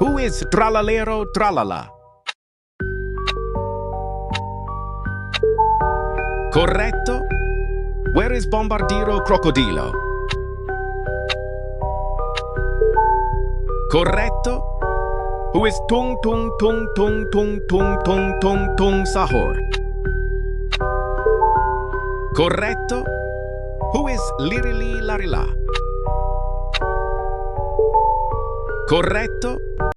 Who is Tralalero Tralala? Corretto. Where is Bombardiro Crocodilo? Corretto. Who is Tung Tung Tung Tung Tung Tung Tung Tung Tung Sahur? Corretto. Who is Lirili Larila? Corretto.